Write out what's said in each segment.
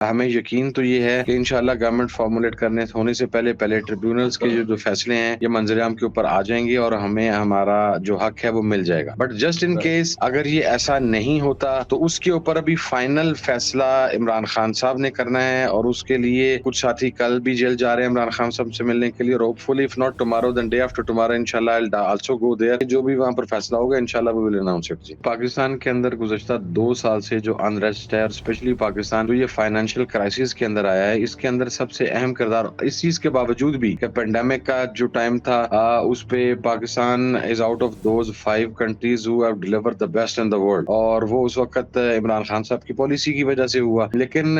हमें यकीन तो ये है कि इंशाल्लाह गवर्नमेंट फॉर्मुलेट करने होने से पहले पहले ट्रिब्यूनल्स के जो फैसले हैं ये मंजरेआम के ऊपर आ जाएंगे और हमें हमारा जो हक है वो मिल जाएगा। But just in right. Case अगर ये ऐसा नहीं होता तो उसके ऊपर अभी फाइनल फैसला इमरान खान साहब ने करना है, और उसके लिए कुछ साथी कल भी जेल जा रहे हैं इमरान खान साहब से मिलने के लिए, और hopefully if not tomorrow then day after tomorrow इंशाल्लाह I will also go there. जो भी वहां पर फैसला होगा इंशाल्लाह वी विल अनाउंस इट। जी, पाकिस्तान के अंदर गुज़श्ता 2 साल से जो अनरेस्ट है, और स्पेशली पाकिस्तान जो ये फाइनेंशियल क्राइसिस के अंदर आया है, इसके अंदर सबसे अहम किरदार इस चीज के बावजूद भी कि पेंडेमिक का जो टाइम था उस पे Pakistan is out of those 5 countries who have delivered the best in the world, और वो उस वक्त इमरान खान साहब की पॉलिसी की वजह से हुआ। लेकिन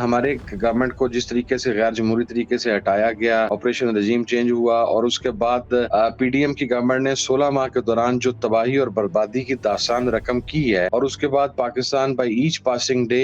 हमारे गवर्नमेंट को जिस तरीके से गैर जमहूरी तरीके से हटाया गया, ऑपरेशन रजीम चेंज हुआ, और उसके बाद पीडीएम की गवर्नमेंट ने 16 माह के दौरान जो तबाही और बर्बादी की दास्तान रकम की है, और उसके बाद Pakistan by each passing day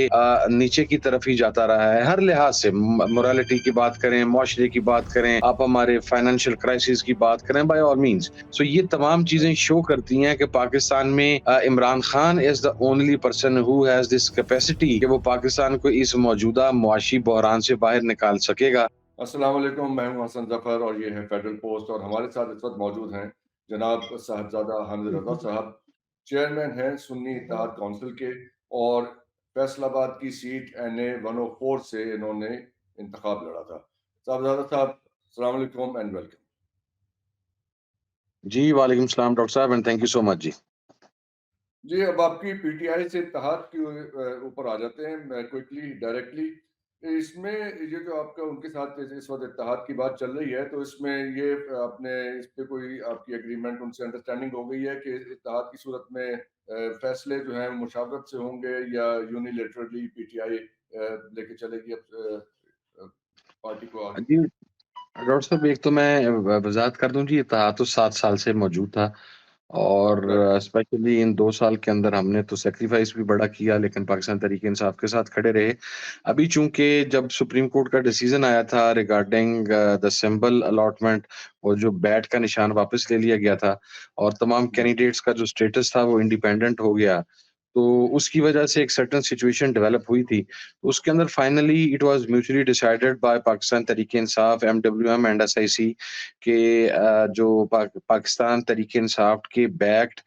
नीचे की तरफ ही जाता रहा है हर लिहाज से। मोरालिटी की बात करें, मुआशरे की बात करें, आप हमारे फाइनेंशियल क्राइसिस की बात करें, बाय ऑल मीन्स। सो ये तमाम चीजें शो करती हैं कि पाकिस्तान में Imran Khan is the only person who has this capacity कि वो पाकिस्तान को इस मौजूदा मुआशी बहरान से बाहर निकाल सकेगा। अस्सलाम वालेकुम, मैं हूं हसन जफर और ये है फेडरल पोस्ट। और हमारे साथ इस वक्त मौजूद हैं जनाब साहबजादा हामिद रजा साहब, चेयरमैन हैं सुन्नी इत्तेहाद काउंसिल के, और फैसलाबाद की सीट NA 104 से इन्होंने इंतखाब लड़ा था। साहबजादा साहब, अस्सलाम वालेकुम एंड वेलकम। जी वालेकुम सलाम डॉक्टर साहब, and thank you so much. जी, जी, अब आपकी पीटीआई से इत्तेहाद के ऊपर आ जाते हैं क्विकली डायरेक्टली। इसमें ये जो आपका उनके साथ इस वक्त इत्तेहाद की बात चल रही है, तो इसमें ये आपने इस पे कोई आपकी एग्रीमेंट उनसे अंडरस्टैंडिंग हो गई है कि इत्तेहाद की सूरत में फैसले जो हैं मुशावरत से होंगे या यूनिलेटरली पीटीआई लेके चलेगी पार्टी को आगे? जी डॉक्टर साहब, एक तो मैं वजाहत कर दूं जी, इत्तेहाद तो 7 साल से मौजूद था, और राइट। स्पेशली इन 2 साल के अंदर हमने तो सेक्रीफाइस भी बड़ा किया, लेकिन पाकिस्तान तरीके इंसाफ के साथ खड़े रहे। अभी चूंकि जब सुप्रीम कोर्ट का डिसीजन आया था रिगार्डिंग द सिंबल अलॉटमेंट, और जो बैट का निशान वापस ले लिया गया था, और तमाम कैंडिडेट्स का जो स्टेटस था वो इंडिपेंडेंट हो गया, तो उसकी वजह से एक सर्टेन सिचुएशन डेवलप हुई थी। उसके अंदर finally it was mutually decided by Pakistan तरीके इंसाफ, एमडब्ल्यूएम एंड एसआईसी के जो पाकिस्तान तरीके इंसाफ के बैक्ड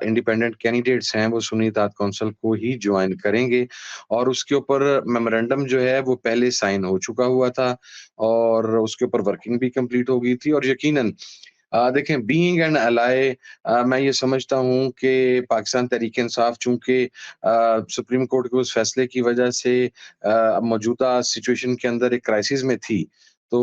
इंडिपेंडेंट कैंडिडेट्स हैं वो सुन्नी इत्तेहाद काउंसिल को ही ज्वाइन करेंगे, और उसके ऊपर मेमोरेंडम जो है वो पहले साइन हो चुका हुआ था, और उसके ऊपर वर्किंग भी कंप्लीट हो गई थी। और यकीनन देखें, बीइंग एन एलाय, मैं ये समझता हूँ कि पाकिस्तान तहरीक इंसाफ चूँकि सुप्रीम कोर्ट के उस फैसले की वजह से मौजूदा सिचुएशन के अंदर एक क्राइसिस में थी, तो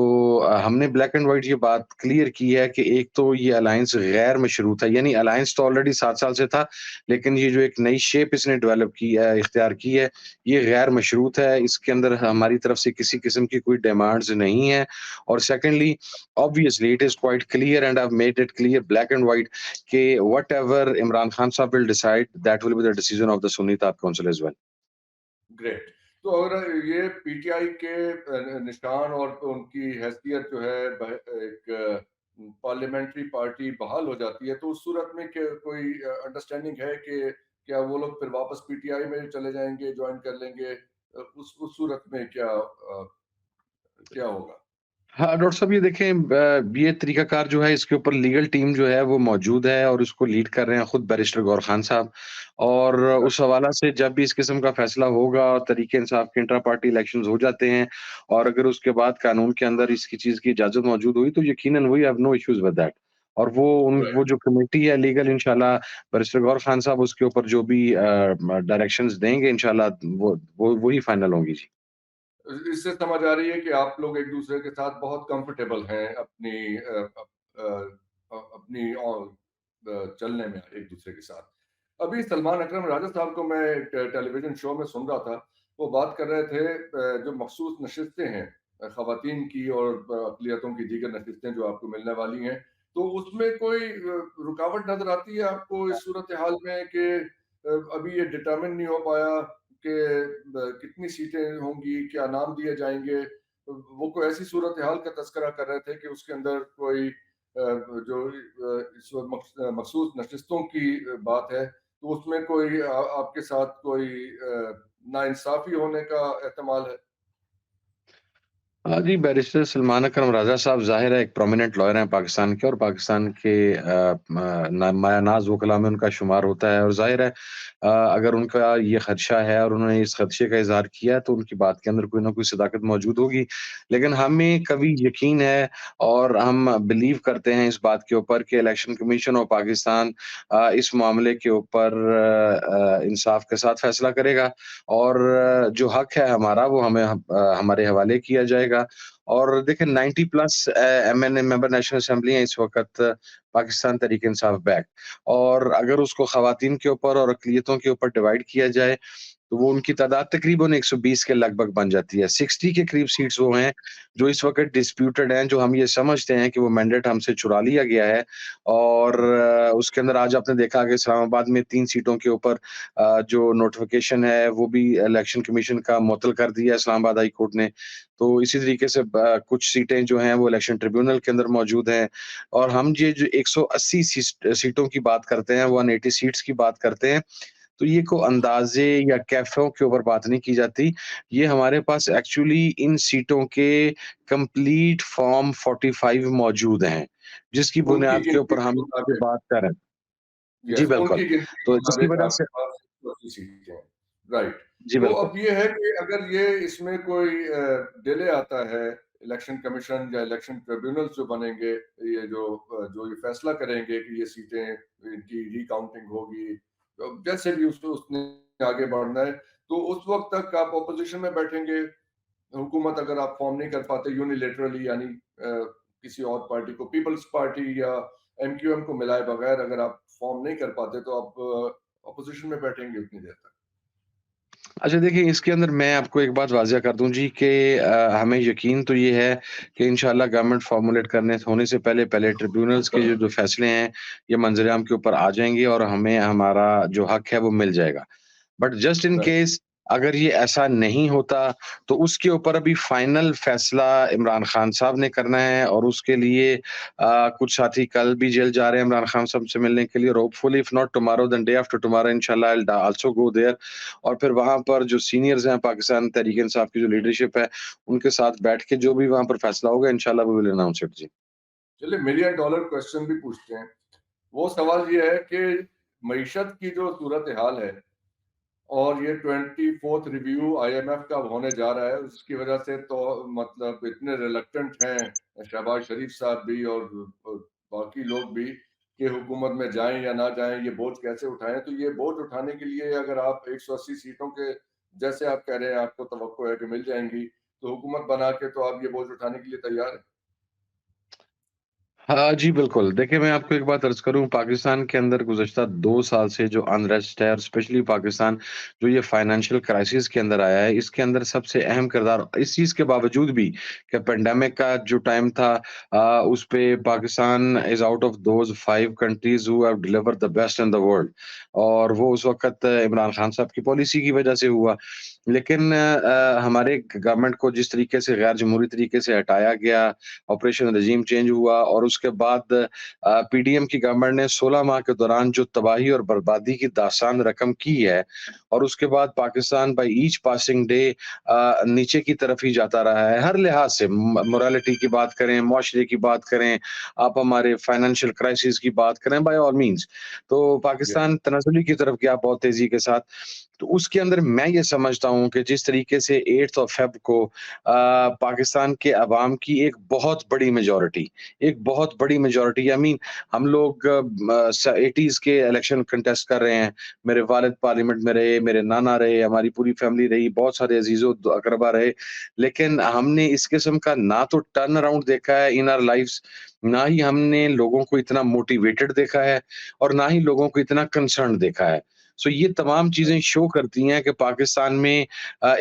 हमने ब्लैक एंड व्हाइट ये बात क्लियर की है कि एक तो ये अलायंस गैर मशरूत है, यानी अलायंस तो ऑलरेडी 7 साल से था, लेकिन ये जो एक नई शेप इसने डेवलप की है, इख्तियार की है, ये गैर मशरूत है। इसके अंदर हमारी तरफ से किसी किस्म की कोई डिमांड्स नहीं है। और secondly, obviously it is quite clear and I've made it clear black and white कि whatever Imran Khan साहब will decide, that will be the decision of the Sunni Ta'at Council as well. Great. तो अगर ये PTI के निशान और उनकी हैसियत जो है एक पार्लियामेंट्री पार्टी बहाल हो जाती है, तो उस सूरत में कोई अंडरस्टैंडिंग है कि क्या वो लोग फिर वापस पीटीआई में चले जाएंगे, ज्वाइन कर लेंगे? उस सूरत में क्या होगा? हाँ डॉक्टर साहब, ये देखें, ये तरीकाकार जो है इसके ऊपर लीगल टीम जो है वो मौजूद है, और उसको लीड कर रहे हैं खुद बैरिस्टर गौर खान साहब। और उस हवाला से जब भी इस किस्म का फैसला होगा और तरीके इंसाफ के इंट्रा पार्टी इलेक्शंस हो जाते हैं, और अगर उसके बाद कानून के अंदर इसकी चीज की इजाजत मौजूद हुई, तो यकीनन we have no issues with that. और वो राइट। जो कमेटी है लीगल, इंशाल्लाह बैरिस्टर गौर खान साहब उसके ऊपर जो भी डायरेक्शंस देंगे, इंशाल्लाह वो ही फाइनल होंगी। जी, इससे समझ आ रही है कि आप लोग एक दूसरे के साथ बहुत कंफर्टेबल हैं अपनी चलने में एक दूसरे के साथ। अभी सलमान अकरम राजा साहब को मैं एक टेलीविजन शो में सुन रहा था। वो बात कर रहे थे जो मखसूस नशिस्तें हैं खवातीन की और अक़लियतों की दीगर नशिस्तें जो आपको मिलने वाली हैं, तो उसमें कोई रुकावट नजर आती है आपको इस सूरत हाल में कि अभी ये डिटरमिन नहीं हो पाया कि कितनी सीटें होंगी, क्या नाम दिए जाएंगे? वो कोई ऐसी सूरत हाल का तस्करा कर रहे थे कि उसके अंदर कोई जो इस वक्त मखसूस नशिस्तों की बात है, तो उसमें कोई आपके साथ कोई नाइंसाफ़ी होने का एहतमाल है? जी, बैरिस्टर सलमान अकरम राजा साहब ज़ाहिर है एक प्रोमिनेंट लॉयर हैं पाकिस्तान के, और पाकिस्तान के मायानाज़ वकला में उनका शुमार होता है, और ज़ाहिर है अगर उनका ये ख़दशा है और उन्होंने इस ख़दशे का इज़हार किया है, तो उनकी बात के अंदर कोई न कोई सदाकत मौजूद होगी। लेकिन हमें कभी यकीन है और हम बिलीव करते हैं इस बात के ऊपर कि इलेक्शन कमीशन ऑफ पाकिस्तान इस मामले के ऊपर इंसाफ़ के साथ फ़ैसला करेगा, और जो हक है हमारा वो हमारे हवाले किया जाएगा। और देखिए 90 plus MNA member national assembly हैं इस वक़्त पाकिस्तान तहरीक-ए-इंसाफ बैक, और अगर उसको ख़वातीन के ऊपर और अक़लियतों के ऊपर डिवाइड किया जाए, तो वो उनकी तादाद तकरीबन 120 के लगभग बन जाती है। 60 के करीब सीट्स वो हैं, जो इस वक़्त डिस्प्यूटेड हैं, जो हम ये समझते हैं कि वो मैंडेट हमसे चुरा लिया गया है, और उसके अंदर आज आपने देखा कि इस्लामाबाद में 3 सीटों के ऊपर जो नोटिफ़िकेशन है, वो भी इलेक्शन कमीशन का मुअत्तल कर दिया है इस्लामाबाद हाई कोर्ट ने। तो इसी तरीके से कुछ सीटें जो हैं, वो इलेक्शन ट्रिब्यूनल के अंदर मौजूद हैं, और हम ये जो 180 सीटों की बात करते हैं, 180 सीट्स की बात करते हैं, तो ये को अंदाज़े या कैफ़ों के ऊपर बात नहीं की जाती। ये हमारे पास एक्चुअली इन सीटों के कंप्लीट फॉर्म 45 मौजूद हैं, जिसकी उनकी बुनियाद के गिनती ऊपर के हम ये मुताबिक, बात कर रहे हैं। जी, यस, बिल्कुल। उनकी गिनती के तो जिसकी मुताबिक वजह से आपके पास 180 सीटें हैं, राइट। जी, तो बिल्कुल। अब ये है कि अगर ये इसमें कोई डिले आता है, इलेक्शन कमीशन या इलेक्शन ट्रिब्यूनल्स जो बनेंगे, ये जो ये फैसला करेंगे कि ये सीटें इनकी रीकाउंटिंग होगी, तो जैसे भी उसको उसने आगे बढ़ना है, तो उस वक़्त तक आप ऑपोज़िशन में बैठेंगे। हुकूमत अगर आप फॉर्म नहीं कर पाते यूनिलैटरली, यानी किसी और पार्टी को, पीपल्स पार्टी या एमक्यूएम को मिलाए बगैर अगर आप फॉर्म नहीं कर पाते, तो आप ऑपोजिशन में बैठेंगे उतनी देर तक। अच्छा, देखिए इसके अंदर मैं आपको एक बात वाज़िया कर दूँ जी कि हमें यकीन तो ये है कि इंशाअल्लाह गवर्नमेंट फ़ॉर्मूलेट करने होने से पहले पहले ट्रिब्यूनल्स के जो जो फ़ैसले हैं, ये मंज़िल-ए-आम के ऊपर आ जाएँगे, और हमें हमारा जो हक है वो मिल जाएगा। But just in right. Case अगर ये ऐसा नहीं होता, तो उसके ऊपर अभी फाइनल फैसला इमरान खान साहब ने करना है, और उसके लिए कुछ साथी कल भी जेल जा रहे हैं इमरान खान साहब से मिलने के लिए, और hopefully if not tomorrow then day after tomorrow इंशाल्लाह I will also go there, और फिर वहाँ पर जो सीनियर्स हैं पाकिस्तान तहरीक-ए-इंसाफ की जो लीडरशिप है, उनके साथ बैठ के जो भी वहाँ पर फैसला होगा इंशाल्लाह वी विल अनाउंस इट जी। चलिए मिलियन डॉलर क्वेश्चन भी पूछते हैं। वो सवाल ये है कि मईशत की जो सूरत-ए-हाल है, और ये 24th रिव्यू आईएमएफ का होने जा रहा है, उसकी वजह से तो मतलब इतने रिलक्टेंट हैं शहबाज शरीफ साहब भी और बाकी लोग भी कि हुकूमत में जाएं या ना जाएं, ये बोझ कैसे उठाएं। तो ये बोझ उठाने के लिए अगर आप 180 सीटों के, जैसे आप कह रहे हैं, आपको तवक्को है कि मिल जाएंगी, तो हुकूमत बना के तो आप ये बोझ उठाने के लिए तैयार हैं? हाँ जी, बिल्कुल। देखिए, मैं आपको एक बात अर्ज़ करूँ, पाकिस्तान के अंदर गुज़श्ता 2 साल से जो अनरेस्ट है, और स्पेशली पाकिस्तान जो ये फाइनेंशियल क्राइसिस के अंदर आया है, इसके अंदर सबसे अहम किरदार इस चीज़ के बावजूद भी कि पैंडेमिक का जो टाइम था, उस पे Pakistan is out of those 5 countries who have delivered the best in the world, और वो उस वक़्त इमरान खान साहब की पॉलिसी की वज़ह से हुआ। लेकिन हमारे गवर्नमेंट को जिस तरीके से गैर जमहूरी तरीके से हटाया गया, ऑपरेशन रजीम चेंज हुआ, और उसके बाद पीडीएम की गवर्नमेंट ने 16 माह के दौरान जो तबाही और बर्बादी की दास्तान रकम की है, और उसके बाद Pakistan by each passing day नीचे की तरफ ही जाता रहा है, हर लिहाज से। मोरालिटी की बात करें, मुआशरे की बात करें, आप हमारे फाइनेंशियल क्राइसिस की बात करें, बाय ऑल मीन्स। तो ये पाकिस्तान तनाज़ुली की तरफ गया बहुत तेज़ी के साथ। तो उसके अंदर मैं ये समझता हूँ कि जिस तरीके से 8th ऑफ फ़ेब को पाकिस्तान के अवाम की एक बहुत बड़ी मेजॉरिटी, आई मीन हम लोग 80s के इलेक्शन कंटेस्ट कर रहे हैं। मेरे वालिद पार्लियामेंट में रहे, मेरे नाना रहे, हमारी पूरी फैमिली रही, बहुत सारे अजीज़ो अकरबा रहे। लेकिन हमने इस किस्म का ना तो टर्न अराउंड देखा है इन आवर लाइफ्स, ना ही हमने लोगों को इतना मोटिवेटेड देखा है, और ना ही लोगों को इतना कंसर्न्ड देखा है। सो ये तमाम चीज़ें शो करती हैं कि पाकिस्तान में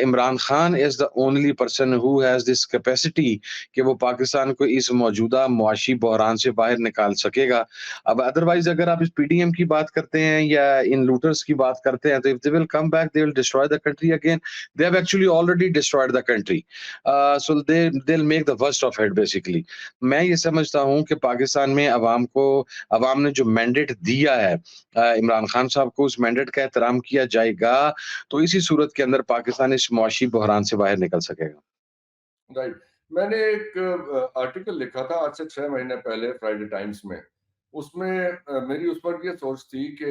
Imran Khan is the only person who has this capacity कि वो पाकिस्तान को इस मौजूदा मुआशी बहरान से बाहर निकाल सकेगा। अब अदरवाइज़ अगर आप इस पीडीएम की बात करते हैं या इन लूटर्स की बात करते हैं, तो if they will come back they will destroy the country again. They have actually already destroyed the country. So they they will make the worst of it basically. मैं ये समझता हूँ कि पाकिस्तान में अवाम ने जो मैंडेट दिया है इमरान खान साहब को, उस मैंडेट मैंडेट का एहतराम किया जाएगा, तो इसी सूरत के अंदर पाकिस्तान इस मुआशी बहरान से बाहर निकल सकेगा। राइट। मैंने एक आर्टिकल लिखा था आज से 6 महीने पहले फ्राइडे टाइम्स में। उसमें मेरी उस वक़्त ये सोच थी कि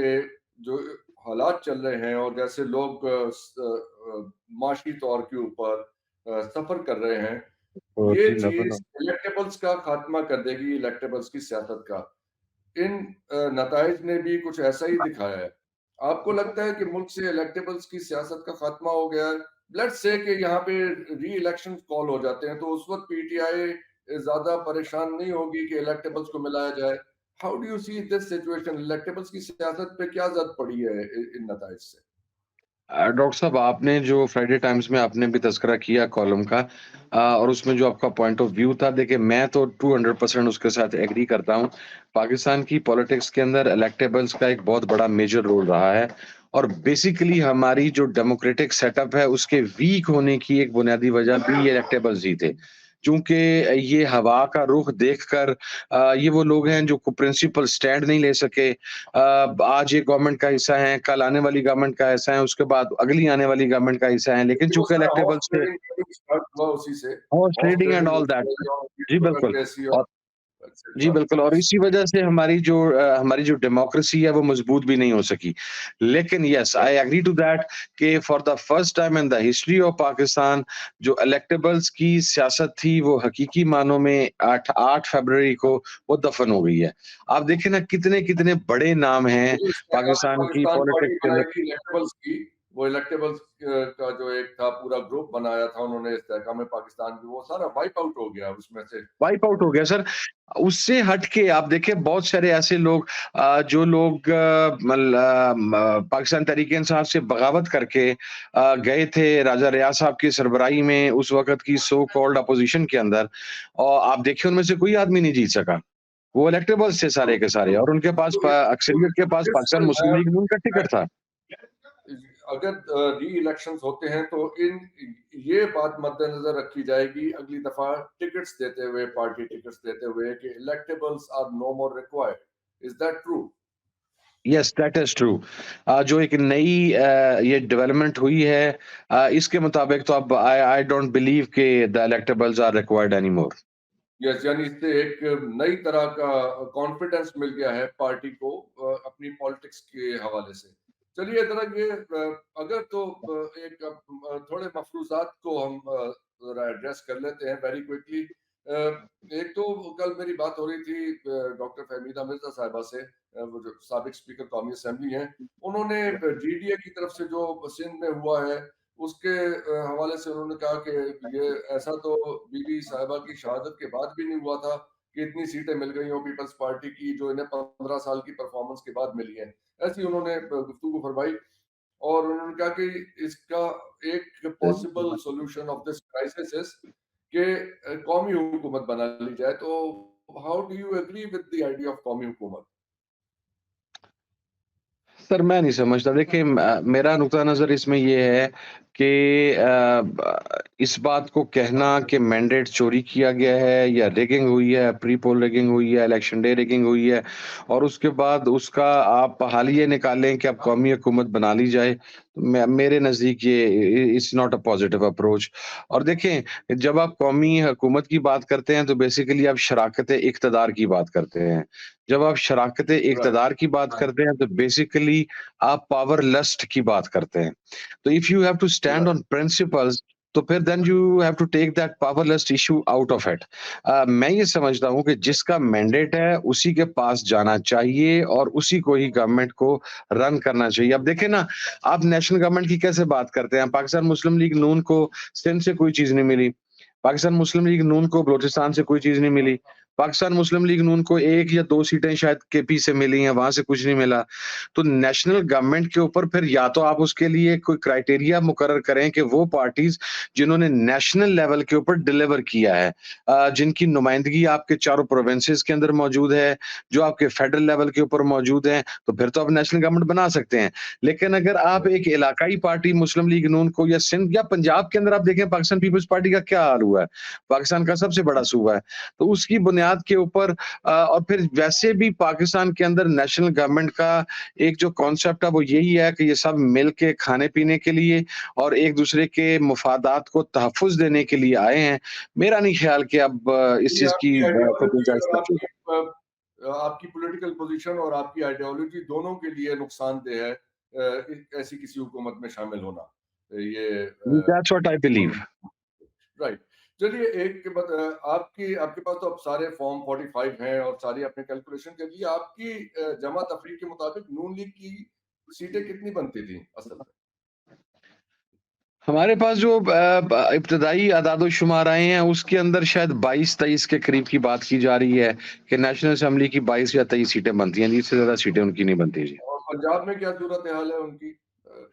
जो हालात चल रहे हैं और जैसे लोग माशी तौर के ऊपर सफ़र कर रहे हैं, तो ये जी, चीज़ इलेक्टेबल्स का खात्मा कर देगी, इलेक्टेबल्स की सियासत का। इन नताइज ने भी कुछ ऐसा ही दिखाया है। आपको लगता है कि मुल्क से इलेक्टेबल्स की सियासत का खात्मा हो गया है? लेट्स से कि यहाँ पे री-इलेक्शन कॉल हो जाते हैं, तो उस वक़्त पीटीआई ज़्यादा परेशान नहीं होगी कि इलेक्टेबल्स को मिलाया जाए। How do you see this situation? Electables की सियासत पे क्या ज़द पड़ी है इन नताइज से? डॉक्टर साहब, आपने जो फ्राइडे टाइम्स में आपने भी तज़किरा किया कॉलम का, और उसमें जो आपका पॉइंट ऑफ व्यू था, देखिए मैं तो 200% उसके साथ एग्री करता हूँ। पाकिस्तान की पॉलिटिक्स के अंदर इलेक्टेबल्स का एक बहुत बड़ा मेजर रोल रहा है और बेसिकली हमारी जो डेमोक्रेटिक सेटअप है उसके वीक होने की एक बुनियादी वजह भी ये इलेक्टेबल्स ही थे। चूँकि ये हवा का रुख देखकर ये वो लोग हैं जो को प्रिंसिपल स्टैंड नहीं ले सके। आज ये गवर्नमेंट का हिस्सा हैं, कल आने वाली गवर्नमेंट का हिस्सा हैं, उसके बाद अगली आने वाली गवर्नमेंट का हिस्सा हैं, लेकिन क्योंकि वो चूँकि सारा हॉर्स इलेक्टेबल्स थे, ट्रेडिंग स्टार्ट हुआ उसी से। Horse horse trading and trading all होती दैट। रही और जी, बिल्कुल। ब्यूरोक्रेसी और और जी, एक्सेट्रा। बिल्कुल, और यस। इसी वजह से हमारी जो डेमोक्रेसी है वो मजबूत भी नहीं हो सकी। लेकिन yes, I agree to that कि for the first time in the history of Pakistan जो इलेक्टेबल्स की सियासत थी वो हकीकी मानों में 8 फरवरी को वो दफन हो गई है। आप देखिए ना कितने-कितने बड़े नाम वो हैं जो इस्तेहकाम पाकिस्तान की पाकिस्तान पार्टी पॉलिटिक्स के बनाई अंदर। थी इलेक्टेबल्स की, वो इलेक्टेबल्स का जो एक था पूरा ग्रुप बनाया था उन्होंने इस्तेहकाम पाकिस्तान की, वो सारा वाइप आउट हो गया उसमें से। वाइप आउट हो गया सर। उससे हट के आप देखिए बहुत सारे ऐसे लोग जो लोग पाकिस्तान तहरीक-ए-इंसाफ से बगावत करके गए थे राजा रियाज साहब की सरबराही में उस वक़्त की सो कॉल्ड अपोज़िशन के अंदर, और आप देखिए उनमें से कोई आदमी नहीं जीत सका। वो इलेक्टेबल्स थे ट्रू, सारे के सारे ट्रू। और उनके पास तो अक्सरियत के पास this Pakistan will Muslim have League Noon का टिकट था। अगर री इलेक्शंस होते हैं तो इन ये बात मद्देनजर रखी जाएगी अगली दफा टिकट्स देते हुए, पार्टी टिकट्स देते हुए कि electables are no more required. Is that true? Yes, that is true. जो एक नई ये डेवलपमेंट हुई है, इसके मुताबिक तो अब आई आई डोंट बिलीव कि the electables are required anymore. Yes, यानी इससे एक नई तरह का कॉन्फिडेंस मिल गया है पार्टी को अपनी पॉलिटिक्स के हवाले से। चलिए ज़रा ये अगर तो एक थोड़े मफ़रूज़ात को हम ज़रा एड्रेस कर लेते हैं वेरी क्विकली। एक तो कल मेरी बात हो रही थी डॉक्टर फ़हमीदा मिर्ज़ा साहिबा से, वो जो साबिक स्पीकर कौमी असेंबली हैं। उन्होंने जीडीए की तरफ से जो सिंध में हुआ है उसके हवाले से उन्होंने कहा कि ये ऐसा तो बीबी साहिबा की शहादत के बाद भी नहीं हुआ था कि इतनी सीटें मिल गई हों पीपल्स पार्टी की जो इन्हें 15 साल की परफॉर्मेंस के बाद मिली हैं। ऐसी उन्होंने गुफ्तगू फरमाई और उन्होंने कहा कि इसका एक possible solution of this crisis is कि कौमी हुकूमत बना ली जाए। तो how do you agree with the idea of कौमी हुकूमत? सर मैं नहीं समझता। देखिए मेरा नुक्ता नज़र इसमें ये है कि इस बात को कहना कि मैंडेट चोरी किया गया है या रिगिंग हुई है, प्री पोल रिगिंग हुई है, इलेक्शन डे रिगिंग हुई है और उसके बाद उसका आप हालिया निकालें कि अब कौमी हुकूमत बना ली जाए, तो मेरे नज़दीक ये it's not a positive approach. और देखें जब आप कौमी हुकूमत की बात करते हैं तो बेसिकली आप शराकत इक़्तिदार की बात करते हैं। जब आप शराकत राइट। इक़्तिदार की बात करते हैं तो बेसिकली आप पावर लस्ट की बात करते हैं। तो if you have to stand right. On principles तो फिर then you have to take that power lust issue out of it. मैं ये समझता हूँ कि जिसका मैंडेट है उसी के पास जाना चाहिए और उसी को ही गवर्नमेंट को रन करना चाहिए। अब देखें ना, आप नेशनल गवर्नमेंट की कैसे बात करते हैं? पाकिस्तान मुस्लिम लीग नून को सिंध से कोई चीज़ नहीं मिली। पाकिस्तान मुस्लिम लीग नून को बलूचिस्तान से कोई चीज़ नहीं मिली। पाकिस्तान मुस्लिम लीग नून को 1 या 2 सीटें शायद केपी से मिली हैं, वहाँ से कुछ नहीं मिला। तो नेशनल गवर्नमेंट के ऊपर फिर या तो आप उसके लिए कोई क्राइटेरिया मुकर्रर करें कि वो पार्टीज़ जिन्होंने नेशनल लेवल के ऊपर डिलीवर किया है, जिनकी नुमाइंदगी आपके चारों प्रोविंसेस के अंदर मौजूद है, जो आपके फेडरल लेवल के ऊपर मौजूद हैं, तो फिर तो आप नेशनल गवर्नमेंट बना सकते हैं। लेकिन अगर आप एक इलाकाई पार्टी मुस्लिम लीग नून को या सिंध या पंजाब के अंदर आप देखें पाकिस्तान पीपल्स पार्टी का क्या हाल हुआ है, पाकिस्तान का सबसे बड़ा सूबा है। तो उसकी बुनियाद बुनियाद के ऊपर और फिर वैसे भी पाकिस्तान के अंदर नेशनल गवर्नमेंट का एक जो कॉन्सेप्ट है वो यही है कि ये सब मिल के खाने-पीने के लिए और एक-दूसरे के मफादात को तहफ़्फ़ुज़ देने के लिए आए हैं। मेरा नहीं ख्याल कि अब इस ये चीज़ की आपकी कोई आइडियोलॉजी गुंजाइश और बची है। आपकी पॉलिटिकल पोजीशन और आपकी आइडियोलॉजी दोनों के लिए नुकसानदेह है ऐसी किसी हुकूमत में शामिल होना। ये that's what I believe. Right. चलिए एक के बाद आपकी आपके पास तो अब सारे फॉर्म 45 हैं और सारी आपने कैलकुलेशन कर ली। आपकी जमा तफरीक के मुताबिक नून लीग की सीटें कितनी बनती थी असल में? हमारे पास जो इब्तदाई अदाद-ओ-शुमार आए हैं, उसके अंदर शायद 22-23 के करीब की बात की जा रही है कि नेशनल असेंबली की 22 या 23 सीटें बनती हैं। इससे ज़्यादा सीटें उनकी नहीं बनती जी। और पंजाब में क्या सूरत-ए-हाल है उनकी?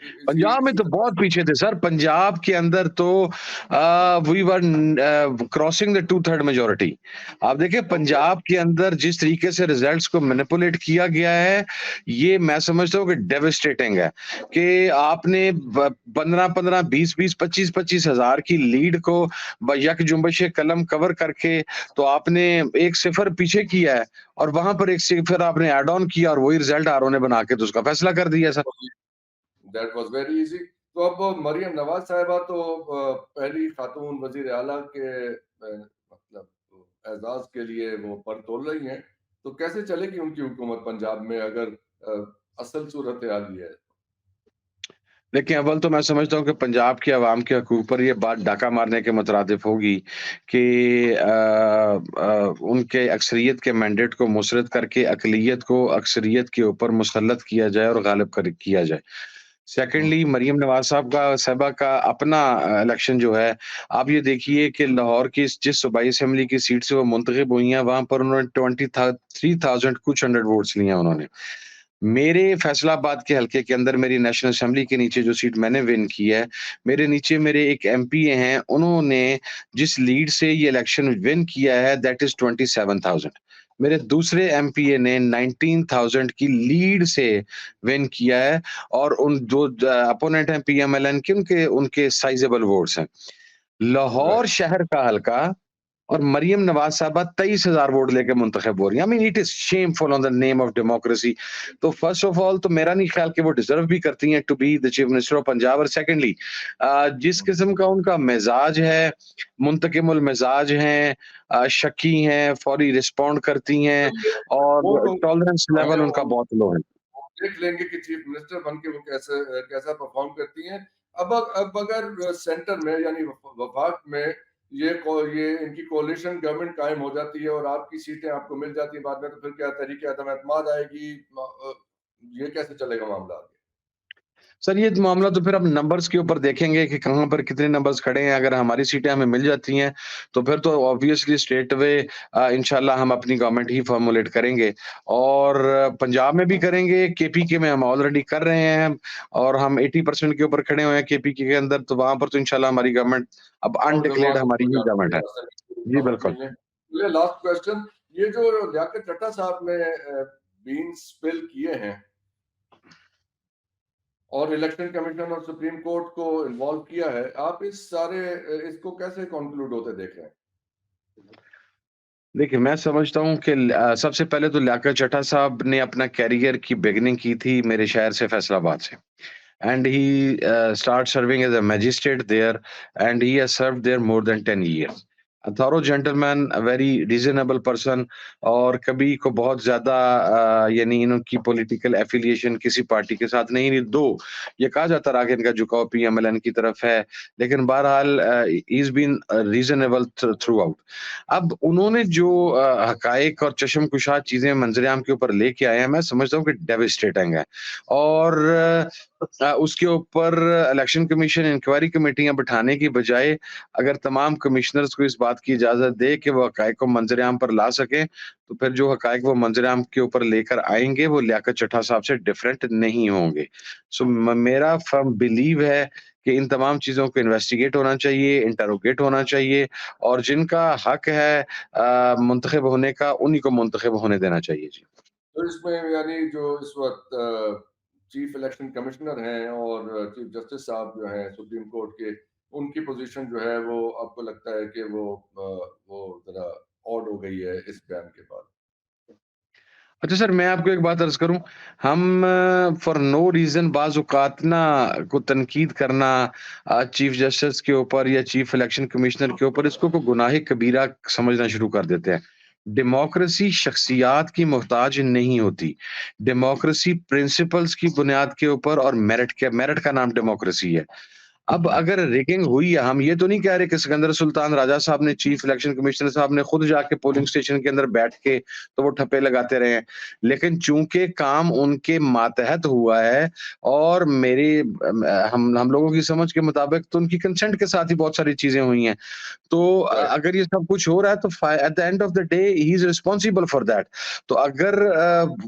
इसी पंजाब में इसी तो तरह बहुत पीछे थे सर। पंजाब के अंदर तो we were crossing the two third majority. आप देखिए ओके, पंजाब के अंदर जिस तरीके से रिजल्ट्स को मैनिपुलेट किया गया है, ये मैं समझता हूँ कि डेवास्टेटिंग है कि आपने 15-15, 20-20, 25-25 हजार की लीड को यकजुंबश कलम कवर करके तो आपने एक सिफर पीछे किया है और वहां पर एक सिफर आपने ऐड ऑन किया और वही रिजल्ट आरओ ने बना के तो उसका फैसला कर दिया sir. That was very easy. तो अब मरियम नवाज़ साहिबा तो पहली खातून वज़ीर आला के मतलब एज़ाज़ के लिए वो पर तोल रही हैं। तो कैसे चलेगी उनकी हुकूमत पंजाब में अगर असल सूरत-ए-हाल ये है? देखिए, अव्वल तो मैं समझता हूँ कि पंजाब के अवाम के हकूक़ पर ये बात डाका मारने के मुतरादिफ होगी कि उनके अक्सरियत के मैंडेट को मुसरद करके अक़लियत को अक्सरियत के ऊपर मुसल्लत किया जाए और गालिब कर किया जाए। हुँ, सेकंडली मरियम नवाज़ साहिबा का अपना इलेक्शन जो है, आप ये देखिए कि लाहौर की जिस सूबाई असेंबली की सीट से वो मुंतखब हुई हैं, वहाँ पर उन्होंने 23,000 कुछ 100 वोट्स लिए हैं उन्होंने। मेरे फैसलाबाद के हलके के अंदर मेरी नेशनल असेंबली के नीचे जो सीट मैंने विन की है, मेरे नीचे मेरे एक एमपीए हैं, उन्होंने जिस लीड से ये इलेक्शन विन किया है दैट इज़ 27,000। मेरे दूसरे एमपीए ने 19,000 की लीड से विन किया है और उन जो अपोनेंट हैं पीएमएलएन के उनके उनके साइज़ेबल वोट्स हैं। लाहौर राइट। शहर का हलका और मरियम नवाज़ साहबा 23,000 वोट लेके मुंतखब हो रही हैं। I mean it is shameful on the name of democracy. तो फर्स्ट ऑफ ऑल तो मेरा नहीं ख्याल कि वो डिज़र्व भी करती हैं to be the chief minister of Punjab और सेकंडली जिस हुँ, किस्म का उनका मिज़ाज है, मुंतकिमुल मिज़ाज हैं, शकी हैं, फौरी रिस्पॉन्ड करती तो हैं ये और वो टॉलरेंस जो है लेवल उनका बहुत लो है। वो देख लेंगे कि चीफ मिनिस्टर बन के वो कैसा परफॉर्म करती हैं। अब अगर सेंटर में यानी वफाक में ये इनकी कोalition गवर्नमेंट कायम हो जाती है और आपकी सीटें आपको मिल जाती है बाद में, तो फिर क्या तहरीक अदम एतमाद आएगी? ये कैसे चलेगा मामला आगे? सर, ये मामला तो फिर अब नंबर्स के ऊपर देखेंगे कि कहाँ पर कितने नंबर्स खड़े हैं। अगर हमारी सीटें हमें मिल जाती हैं, तो फिर तो ऑब्वियसली स्ट्रेट अवे इंशाल्लाह हम अपनी गवर्नमेंट ही फ़ॉर्मुलेट करेंगे और पंजाब में भी करेंगे, केपीके में हम ऑलरेडी कर रहे हैं और हम 80% के ऊपर खड़े हुए हैं केपीके के अंदर, तो वहाँ पर तो इंशाल्लाह हमारी गवर्नमेंट अब और दुआ अनडिक्लेयर्ड हमारी हो ही जाती गवर्नमेंट है है। असल जी, गवर्नमेंट बिल्कुल। मिलने। चलिए लास्ट क्वेश्चन, ये जो लियाकत चड्ढा साहब ने बीन्स स्पिल किए हैं और इलेक्शन कमीशन और सुप्रीम कोर्ट को इन्वॉल्व किया है, आप इस सारे इसको कैसे कॉन्क्लूड होते देख रहे हैं? देखिए, मैं समझता हूँ कि सबसे पहले तो लियाकत चड्ढा साहब ने अपना करियर की बिगिनिंग की थी मेरे शहर से फैसलाबाद से। And he started serving as a magistrate there, and he has served there more than 10 years. A thorough gentleman, a very reasonable person और कभी को बहुत ज़्यादा यानी इनकी पॉलिटिकल एफिलिएशन किसी पार्टी के साथ नहीं रही। दो ये कहा जाता रहा कि इनका झुकाव पीएमएलएन की तरफ है, लेकिन बहरहाल he is been reasonable throughout. अब उन्होंने जो हकायक और चश्मकुशा चीज़ें मंज़र-ए-आम के ऊपर लेके आए हैं, मैं समझता हूँ कि डेवास्टेटिंग है और उसके ऊपर इलेक्शन कमीशन इंक्वायरी कमेटियाँ बिठाने की बजाय अगर तमाम कमिश्नर्स को इस बात की इजाज़त दे कि वो हक़ाइक़ को मंज़र-ए-आम पर ला सकें, तो फिर जो हक़ाइक़ वो मंज़र-ए-आम के ऊपर लेकर आएँगे, वो लियाकत चड्ढा साहब से डिफरेंट नहीं होंगे। सो म मेरा फ़र्म बिलीव है कि इन तमाम चीज़ों को इन्वेस्टिगेट होना चाहिए, इंटेरोगेट होना चाहिए और जिनका हक़ है मुंतखब होने का, उन्हीं को मुंतखब होने देना चाहिए। जी। तो इसमें यानी जो इस वक़्त चीफ इलेक्शन कमिश्नर हैं और चीफ जस्टिस साहब जो हैं सुप्रीम कोर्ट के, उनकी पोज़ीशन जो है वो आपको लगता है कि वो ज़रा ऑड हो गई है इस बयान के बाद। अच्छा सर, मैं आपको एक बात अर्ज़ करूँ, हम फॉर नो रीज़न बाज़ औक़ात ना को तनकीद करना चीफ़ जस्टिस के ऊपर या चीफ़ इलेक्शन कमिश्नर के ऊपर इसको गुनाह कबीरा समझना शुरू कर देते हैं। डेमोक्रेसी शख्सियात की मोहताज नहीं होती। डेमोक्रेसी प्रिंसिपल्स की बुनियाद के ऊपर और मेरिट का नाम डेमोक्रेसी है। अब हुँ, अगर रिगिंग हुई है, हम ये तो नहीं कह रहे कि सिकंदर सुल्तान राजा साहब ने चीफ इलेक्शन कमिश्नर साहब ने खुद जाके पोलिंग स्टेशन के अंदर बैठ के तो वो ठप्पे लगाते रहे हैं। लेकिन चूँकि काम उनके मातहत हुआ है और हम लोगों की समझ के मुताबिक तो उनकी कंसेंट के साथ ही बहुत सारी चीज़ें हुई हैं। तो राइट, अगर ये सब कुछ हो रहा है तो at the end of the day he is responsible for that. तो अगर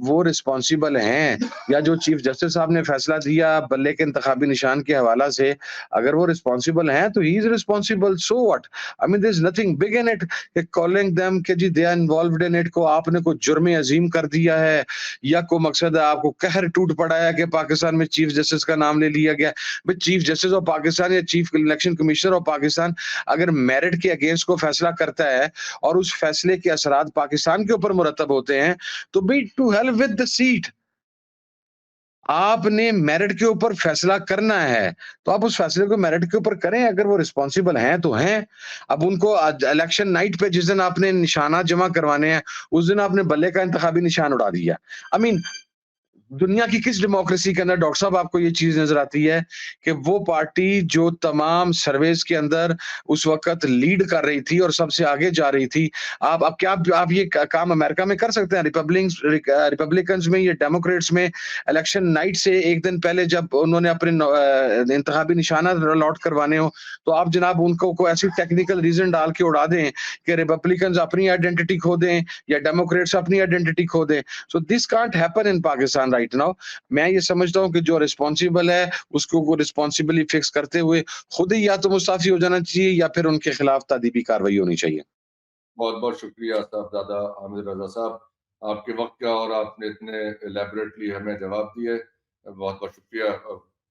वो रिस्पांसिबल हैं या जो चीफ जस्टिस साहब ने फैसला दिया बल्ले के इंतखाबी निशान के हवाला से, अगर वो रिस्पांसिबल हैं तो he is responsible, so what? I mean there is nothing big in it कि कॉलिंग देम कि जी they are involved in it को आपने कोई जुर्म अज़ीम कर दिया है या कोई मकसद है आपको कहर टूट पड़ा है कि पाकिस्तान में चीफ जस्टिस का नाम ले लिया गया। भाई चीफ जस्टिस ऑफ पाकिस्तान या chief election commissioner of Pakistan अगर मेरिट के अगेंस्ट को फैसला करता है और उस फैसले के असरात पाकिस्तान के ऊपर मुरतब होते हैं, तो be to hell with the seat. आपने मेरिट के ऊपर फैसला करना है, तो आप उस फैसले को मेरिट के ऊपर करें, अगर वो रिस्पॉन्सिबल हैं, तो हैं। अब उनको आज इलेक्शन नाइट पे जिस दिन आपने निशानात जमा करवाने हैं, उस दिन आपने बल्ले का इंतखाबी निशान उड़ा दिया। आई मीन दुनिया की किस डेमोक्रेसी के अंदर डॉक्टर साहब आपको ये चीज़ नज़र आती है कि वो पार्टी जो तमाम सर्वेस के अंदर उस वक़्त लीड कर रही थी और सबसे आगे जा रही थी, आप क्या आप ये क काम अमेरिका में कर सकते हैं? रिपब्लिकन्स में या डेमोक्रेट्स में इलेक्शन नाइट से 1 दिन पहले जब उन्होंने अपने इंतखाबी निशाना अलॉट करवाने हो, तो आप जनाब उनको को ऐसी टेक्निकल रीज़न डाल के उड़ा दें कि रिपब्लिकन्स अपनी आइडेंटिटी खो दें या डेमोक्रेट्स अपनी आइडेंटिटी खो दें। So this can't happen in Pakistan right now. मैं ये समझता हूँ कि जो रिस्पॉन्सिबल है उसको वो रिस्पॉन्सिबली फिक्स करते हुए खुद ही या तो मुस्ताफी हो जाना चाहिए या फिर उनके खिलाफ तादीबी कार्रवाई होनी चाहिए। बहुत-बहुत शुक्रिया साहबज़ादा हामिद रज़ा साहब, आपके वक़्त का और आपने इतने इलैबोरेटली हमें जवाब दिए। बहुत-बहुत शुक्रिया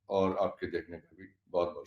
और आपके देखने का भी बहुत-बहुत